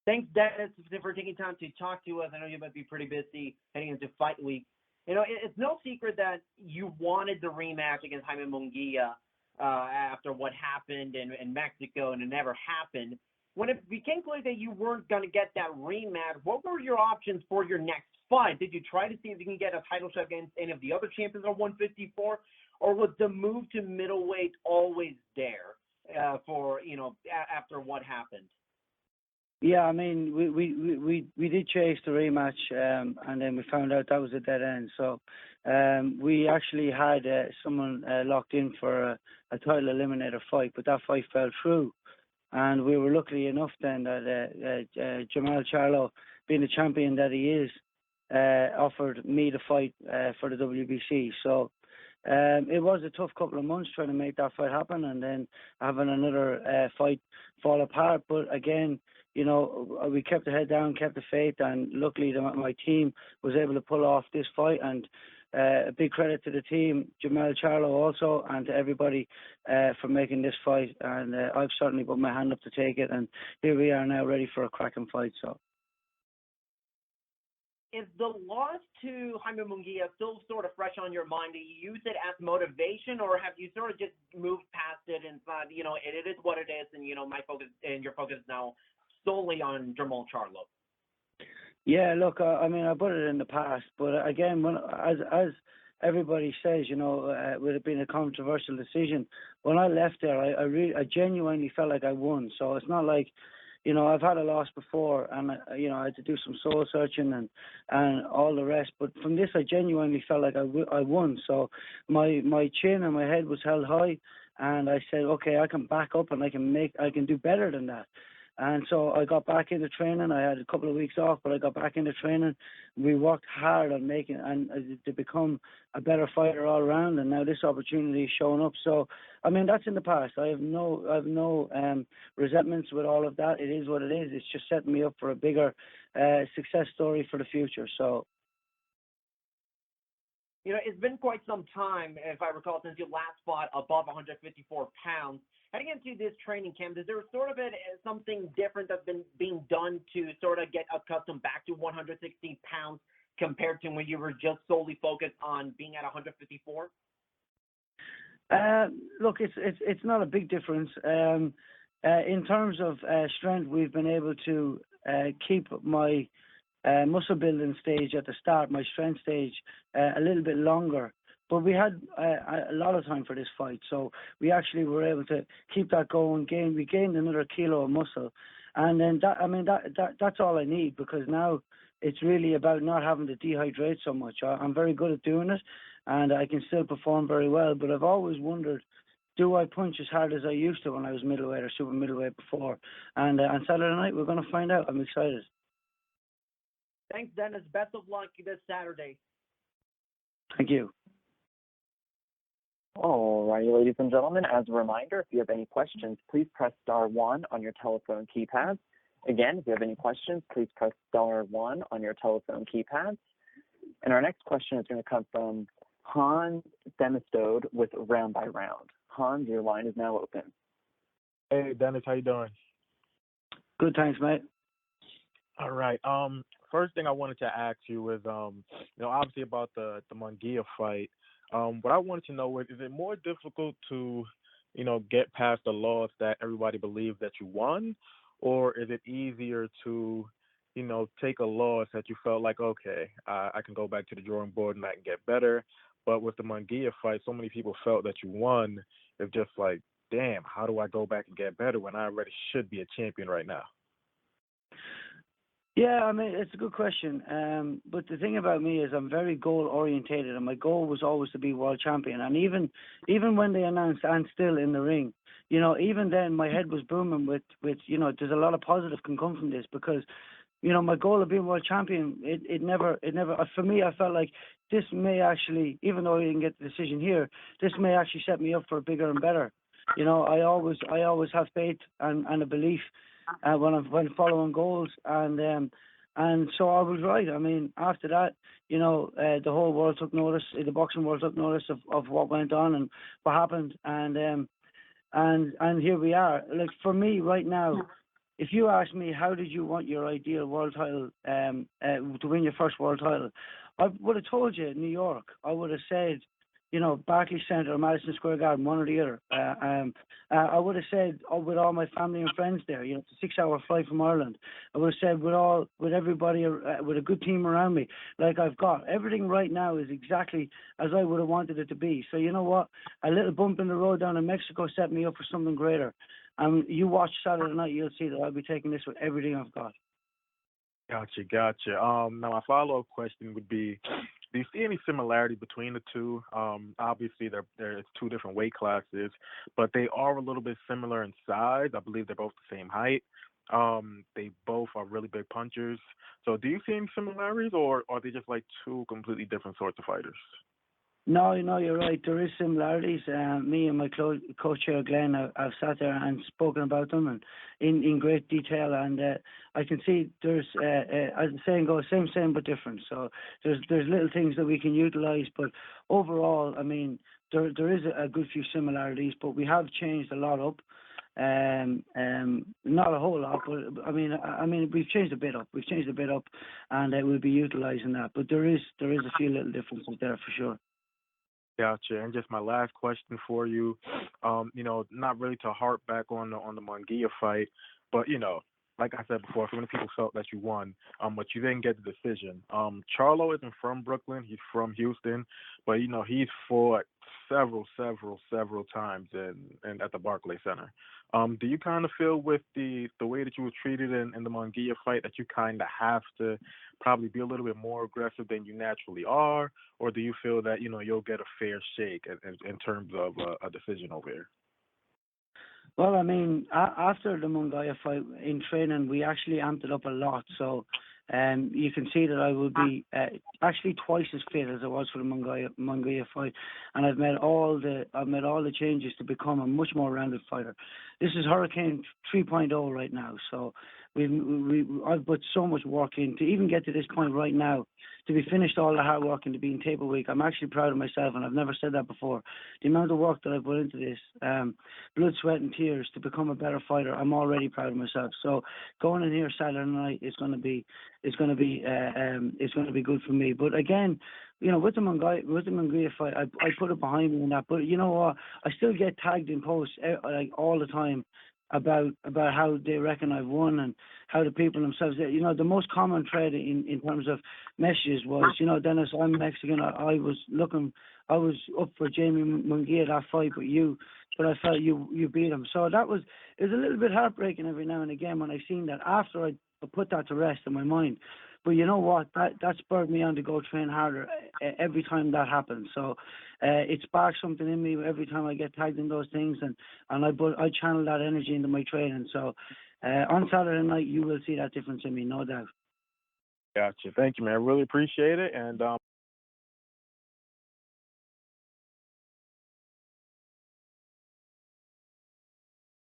Thanks, Dennis, for taking time to talk to us. I know you might be pretty busy heading into fight week. It's no secret that you wanted the rematch against Jaime Munguia after what happened in Mexico, and it never happened. When it became clear that you weren't going to get that rematch, what were your options for your next fight? Did you try to see if you can get a title shot against any of the other champions at 154, or was the move to middleweight always there after what happened? Yeah, I mean, we did chase the rematch, and then we found out that was a dead end. So we actually had someone locked in for a title eliminator fight, but that fight fell through. And we were lucky enough then that Jermall Charlo, being the champion that he is, offered me the fight for the WBC. So it was a tough couple of months trying to make that fight happen, and then having another fight fall apart. But again, we kept the head down, kept the faith, and luckily my team was able to pull off this fight. And a big credit to the team, Jermall Charlo also, and to everybody for making this fight. And I've certainly put my hand up to take it, and here we are now ready for a cracking fight. So, is the loss to Jaime Munguia still sort of fresh on your mind? Do you use it as motivation, or have you sort of just moved past it and thought, it is what it is, and my focus and your focus now solely on Jermall Charlo? Yeah, look, I mean, I put it in the past, but again, as everybody says, with it being a controversial decision, when I left there, I genuinely felt like I won. So it's not like, I've had a loss before, and I had to do some soul searching and all the rest. But from this, I genuinely felt like I won. So my chin and my head was held high, and I said, okay, I can back up and I can do better than that. And so I got back into training. I had a couple of weeks off, but I got back into training. We worked hard on making and to become a better fighter all around. And now this opportunity is showing up. So, I mean, that's in the past. I have no resentments with all of that. It is what it is. It's just setting me up for a bigger success story for the future. So. It's been quite some time, if I recall, since you last fought above 154 pounds. Heading into this training camp, is there sort of something different that's been being done to sort of get accustomed back to 160 pounds compared to when you were just solely focused on being at 154? Look, it's not a big difference. In terms of strength, we've been able to keep my muscle building stage at the start, my strength stage, a little bit longer. But we had a lot of time for this fight, so we actually were able to keep that going. We gained another kilo of muscle, and then that's all I need, because now it's really about not having to dehydrate so much. I'm very good at doing it, and I can still perform very well. But I've always wondered, do I punch as hard as I used to when I was middleweight or super middleweight before? And on Saturday night, we're going to find out. I'm excited. Thanks, Dennis. Best of luck this Saturday. Thank you. All righty, ladies and gentlemen, as a reminder, if you have any questions, please press *1 on your telephone keypad. Again, if you have any questions, please press *1 on your telephone keypad. And our next question is going to come from Hans Demistode with Round by Round. Hans, your line is now open. Hey, Dennis, how you doing? Good, thanks, mate. All right. First thing I wanted to ask you was, obviously about the Munguia fight. What I wanted to know is it more difficult to, get past the loss that everybody believes that you won, or is it easier to, take a loss that you felt like, okay, I can go back to the drawing board and I can get better? But with the Munguia fight, so many people felt that you won. It's just like, damn, how do I go back and get better when I already should be a champion right now? Yeah, I mean, it's a good question. But the thing about me is I'm very goal-orientated, and my goal was always to be world champion. And even when they announced and still in the ring, even then my head was booming with there's a lot of positive can come from this, because, my goal of being world champion, it never, for me, I felt like this may actually, even though I didn't get the decision here, this may actually set me up for bigger and better. I always have faith and a belief when following goals, and so I was right. I mean, after that, the whole world took notice, the boxing world took notice of what went on and what happened, and here we are. Like, for me right now, if you ask me how did you want your ideal world title to win your first world title, I would have told you New York. I would have said, Barclays Center or Madison Square Garden, one or the other. I would have said with all my family and friends there. It's a 6-hour flight from Ireland. I would have said with everybody, with a good team around me, like I've got. Everything right now is exactly as I would have wanted it to be. So you know what? A little bump in the road down in Mexico set me up for something greater. You watch Saturday night, you'll see that I'll be taking this with everything I've got. Gotcha. Now my follow-up question would be, do you see any similarity between the two? Obviously, there's two different weight classes, but they are a little bit similar in size. I believe they're both the same height. They both are really big punchers. So do you see any similarities, or are they just like two completely different sorts of fighters? No, you're right. There is similarities. Me and my co-chair Glenn, I've sat there and spoken about them and in great detail, and I can see there's, as the saying goes, same but different. So there's little things that we can utilise, but overall, I mean, there is a good few similarities, but we have changed a lot up. Not a whole lot, but I mean, we've changed a bit up. And we'll be utilising that. But there is a few little differences there for sure. Gotcha. And just my last question for you, not really to harp back on the Munguia fight, but like I said before, so many people felt that you won, but you didn't get the decision. Charlo isn't from Brooklyn; he's from Houston, but he's fought several times in at the Barclays Center. Do you kind of feel with the way that you were treated in the Munguia fight that you kind of have to probably be a little bit more aggressive than you naturally are, or do you feel that you'll get a fair shake in terms of a decision over here? Well, I mean, after the Munguia fight in training, we actually amped it up a lot. So you can see that I will be actually twice as fit as I was for the Munguia fight, and I've made all the changes to become a much more rounded fighter. This is Hurricane 3.0 right now. So I've put so much work in to even get to this point right now, to be finished all the hard work and to be in table week. I'm actually proud of myself, and I've never said that before. The amount of work that I put into this, blood, sweat, and tears to become a better fighter, I'm already proud of myself. So going in here Saturday night is going to be good for me. But again, with the Munguia fight, I put it behind me in that. But you know what? I still get tagged in posts like all the time about how they reckon I've won and how the people themselves. The most common thread in terms of messages was, Dennis, I'm Mexican. I was up for Jamie Munguia that fight, but I felt you beat him. So it was a little bit heartbreaking every now and again when I seen that after I put that to rest in my mind. But you know what? That spurred me on to go train harder every time that happens. So it sparks something in me every time I get tagged in those things, and I channel that energy into my training. So on Saturday night, you will see that difference in me, no doubt. Gotcha. Thank you, man. I really appreciate it. And